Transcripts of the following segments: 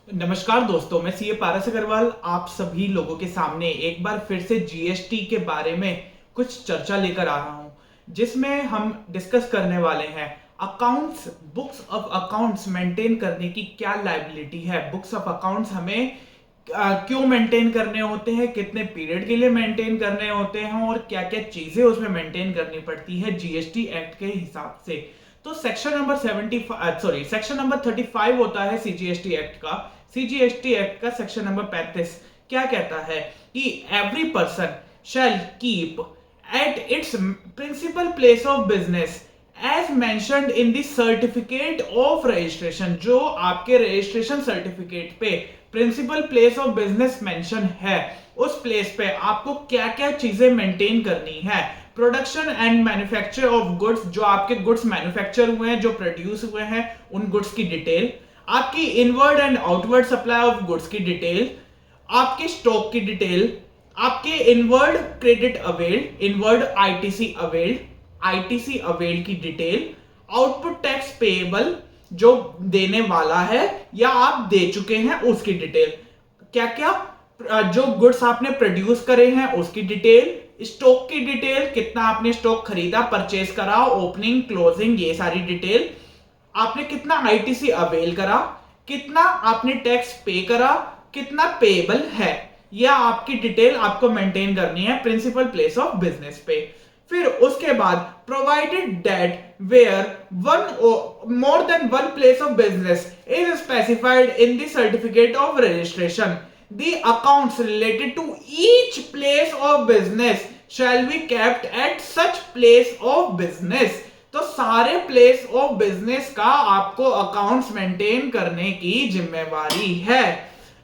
नमस्कार दोस्तों, मैं सीए पारस अग्रवाल आप सभी लोगों के सामने एक बार फिर से जीएसटी के बारे में कुछ चर्चा लेकर आ रहा हूं, जिसमें हम डिस्कस करने वाले हैं accounts, books of accounts maintain करने की क्या लायबिलिटी है। बुक्स ऑफ अकाउंट्स हमें क्यों मेंटेन करने होते हैं, कितने पीरियड के लिए मेंटेन करने होते हैं और क्या क्या चीजें उसमें मेंटेन करनी पड़ती है जीएसटी एक्ट के हिसाब से। तो सेक्शन नंबर 35 होता है सीजीएसटी एक्ट का। सीजीएसटी एक्ट का सेक्शन नंबर 35 क्या कहता है कि every person shall keep at its principal place of business as mentioned in the certificate of registration. जो आपके रजिस्ट्रेशन सर्टिफिकेट पे principal place of business mention है, उस प्लेस पे आपको क्या क्या चीजें मेंटेन करनी है। Production and manufacture of goods, जो आपके गुड्स मैन्युफैक्चर हुए हैं, जो प्रोड्यूस हुए हैं, उन गुड्स की डिटेल। आपकी inward and outward supply of goods की डिटेल, आपके स्टॉक की डिटेल, आपके inward credit availed, inward ITC availed की डिटेल, आउटपुट टैक्स पेएबल जो देने वाला है या आप दे चुके हैं उसकी डिटेल, क्या क्या जो गुड्स आपने प्रोड्यूस करे हैं उसकी डिटेल, स्टॉक की डिटेल, कितना आपने स्टॉक खरीदा, परचेज करा, ओपनिंग क्लोजिंग, ये सारी डिटेल, आपने कितना आईटीसी अवेल करा, कितना आपने टैक्स पे करा, कितना पेएबल है, यह आपकी डिटेल आपको मेंटेन करनी है प्रिंसिपल प्लेस ऑफ बिजनेस पे। फिर उसके बाद provided that where one more than one place of business is specified in the certificate of registration, the accounts related to each place of business shall be kept at such place of business। तो सारे place of business का आपको accounts maintain करने की जिम्मेवारी है।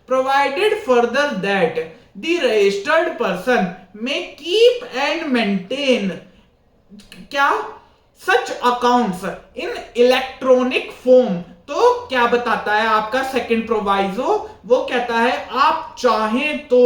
Provided further that the registered person में keep and maintain क्या सच अकाउंट्स इन इलेक्ट्रॉनिक फॉर्म। तो क्या बताता है आपका सेकंड प्रोवाइजो, वो कहता है आप चाहें तो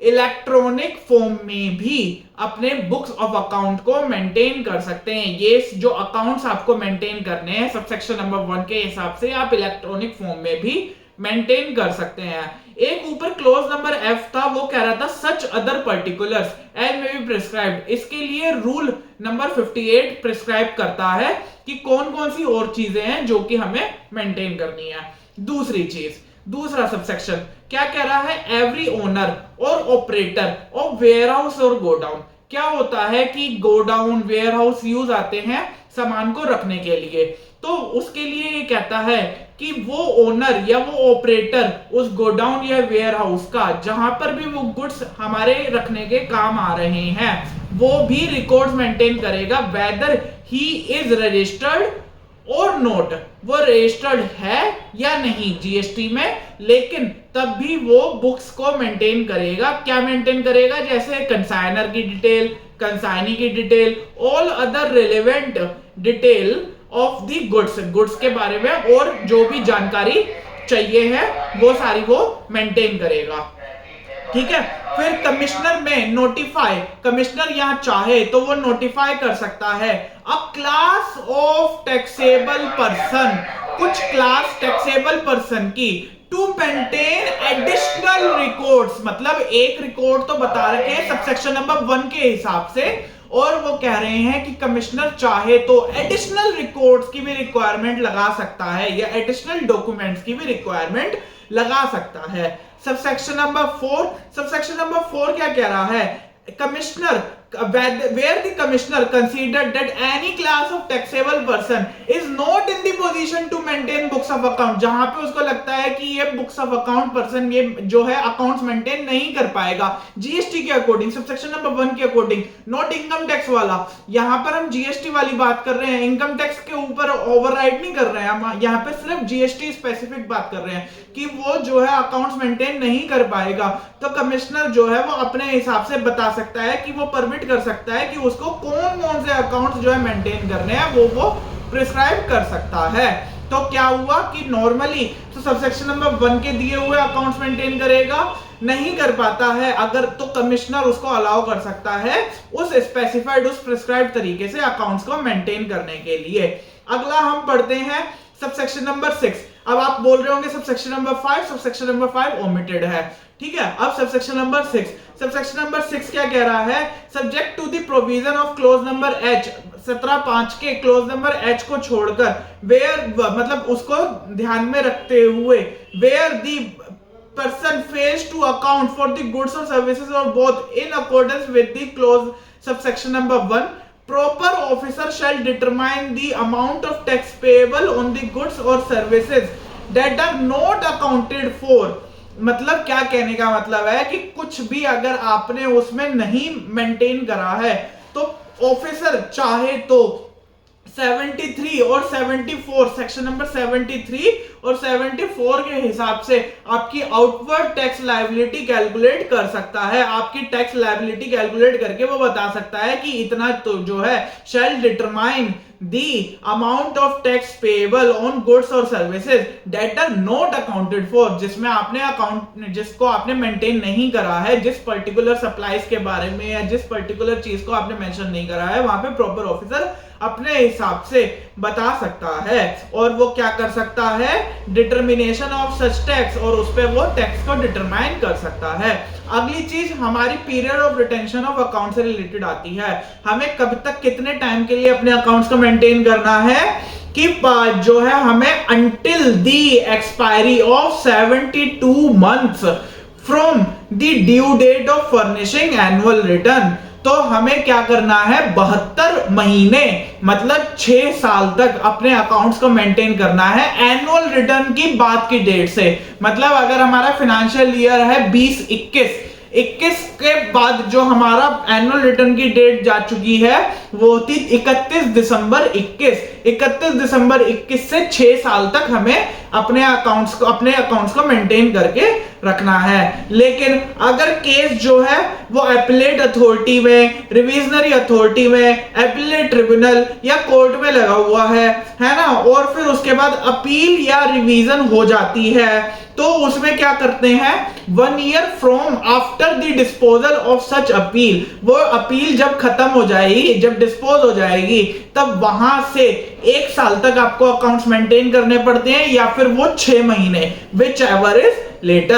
इलेक्ट्रॉनिक फॉर्म में भी अपने बुक्स ऑफ अकाउंट को मेंटेन कर सकते हैं। ये जो अकाउंट्स आपको मेंटेन करने हैं सबसेक्शन नंबर 1 के हिसाब से आप इलेक्ट्रॉनिक फॉर्म में भी मेंटेन कर सकते हैं। एक ऊपर क्लोज नंबर एफ था, वो कह रहा था such other particulars as may be prescribed. इसके लिए रूल नंबर 58 प्रिस्क्राइब करता है कि कौन कौन सी और चीजें हैं जो कि हमें मेंटेन करनी है। दूसरी चीज, दूसरा सबसेक्शन क्या कह रहा है, एवरी ओनर और ऑपरेटर ऑफ वेयरहाउस और गोडाउन। क्या होता है कि गोडाउन वेयरहाउस यूज आते हैं सामान को रखने के लिए, तो उसके लिए ये कहता है कि वो ओनर या वो ऑपरेटर उस गोडाउन या वेयरहाउस का जहां पर भी वो गुड्स हमारे रखने के काम आ रहे हैं, वो भी रिकॉर्ड्स मेंटेन करेगा वेदर ही इज रजिस्टर्ड और नोट। वो रजिस्टर्ड है या नहीं जीएसटी में, लेकिन तब भी वो बुक्स को मेंटेन करेगा। क्या मेंटेन करेगा, जैसे कंसाइनर की डिटेल, कंसाइनी की detail, all other relevant detail of the goods के बारे में और जो भी जानकारी चाहिए है वो सारी वो मेंटेन करेगा। ठीक है। फिर कमिश्नर में नोटिफाई, कमिश्नर यहां चाहे तो वो नोटिफाई कर सकता है अ क्लास ऑफ टैक्सेबल पर्सन, कुछ क्लास टैक्सेबल पर्सन की टू मेंटेन एडिशनल रिकॉर्ड्स। मतलब एक रिकॉर्ड तो बता रखे हैं सबसेक्शन नंबर 1 के हिसाब से, और वो कह रहे हैं कि कमिश्नर चाहे तो एडिशनल रिकॉर्ड्स की भी रिक्वायरमेंट लगा सकता है या एडिशनल डॉक्यूमेंट्स की भी रिक्वायरमेंट लगा सकता है। सबसेक्शन नंबर 4 क्या कह रहा है, commissioner where the commissioner considered that any class of taxable person is not in the position to maintain books of account, जहां पे उसको लगता है कि ये बुक्स ऑफ अकाउंट पर्सन ये जो है अकाउंट्स मेंटेन नहीं कर पाएगा जीएसटी के अकॉर्डिंग, सबसेक्शन नंबर 1 के अकॉर्डिंग, नॉट इनकम टैक्स वाला। यहां पर हम जीएसटी वाली बात कर रहे हैं, इनकम टैक्स के ऊपर ओवरराइड नहीं कर रहे हैं हम, यहां पे सिर्फ जीएसटी स्पेसिफिक बात कर रहे हैं कि वो जो है अकाउंट्स मेंटेन नहीं कर पाएगा, तो कमिश्नर जो है वो अपने हिसाब से बता सकता है कि वो परमिट कर सकता है कि उसको कौन कौन से अकाउंट्स जो है मेंटेन करने हैं, वो प्रिस्क्राइब कर सकता है। तो क्या हुआ कि नॉर्मली तो सबसेक्शन नंबर 1 के दिए हुए अकाउंट्स मेंटेन करेगा, नहीं कर पाता है अगर तो कमिश्नर उसको अलाउ कर सकता है उस स्पेसिफाइड उस प्रिस्क्राइब तरीके से अकाउंट्स को मेंटेन करने के लिए। अगला हम पढ़ते हैं सबसेक्शन नंबर 6, अब आप बोल रहे होंगे subsection number 5, subsection number 5 omitted है, ठीक है। अब सबसेक्शन नंबर 6, सबसेक्शन नंबर 6 क्या कह रहा है, subject to the provision of clause number H, 17(5) के क्लोज नंबर H को छोड़कर, वेयर मतलब उसको ध्यान में रखते हुए, where the person fails to account for the goods or services or both in accordance with the clause subsection number 1, proper officer shall determine the amount of tax payable on the goods or services that are not accounted for। मतलब क्या कहने का मतलब है कि कुछ भी अगर आपने उसमें नहीं मेंटेन करा है तो ऑफिसर चाहे तो 73 और 74, सेक्शन नंबर 73 और 74 के हिसाब से आपकी आउटवर्ड टैक्स लायबिलिटी कैलकुलेट कर सकता है। आपकी टैक्स लायबिलिटी कैलकुलेट करके वो बता सकता है कि इतना तो जो है shall determine the amount of tax payable on goods और services that are not accounted for, जिसमें आपने अकाउंट जिसको आपने मेंटेन नहीं करा है, जिस पर्टिकुलर सप्लाईज के बारे में या जिस पर्टिकुलर चीज को आपने मेंशन नहीं करा है, वहां पे प्रॉपर ऑफिसर अपने हिसाब से बता सकता है। और वो क्या कर सकता है, डिटर्मिनेशन ऑफ सच टैक्स, और उस पे वो टैक्स को डिटरमाइन कर सकता है। अगली चीज हमारी period of retention of account से रिलेटेड आती है। हमें कब तक कितने टाइम के लिए अपने अकाउंट्स को मेंटेन करना है कि जो है हमें until the expiry of 72 months from the due date of furnishing annual return. तो हमें क्या करना है, 72 महीने मतलब 6 साल तक अपने अकाउंट्स को मेंटेन करना है एनुअल रिटर्न की बात की डेट से। मतलब अगर हमारा फाइनेंशियल ईयर है 2021 के बाद जो हमारा एनुअल रिटर्न की डेट जा चुकी है वो थी 31 दिसंबर 21। 31 दिसंबर 21 से 6 साल तक हमें अपने अकाउंट्स को मेंटेन करके रखना है। लेकिन अगर केस जो है वो एपिलेट अथॉरिटी में, रिविजनरी अथॉरिटी में, एपिलेट ट्रिब्यूनल या कोर्ट में लगा हुआ है ना, और फिर उसके बाद अपील या रिवीजन हो जाती है, तो उसमें क्या करते हैं, 1 year from after the disposal of such appeal, वो अपील जब खत्म हो जाएगी, जब डिस्पोज हो जाएगी, तब वहां से 1 साल तक आपको अकाउंट्स मेंटेन करने पड़ते हैं, या फिर वो 6 महीने, विच एवर इज लेटर।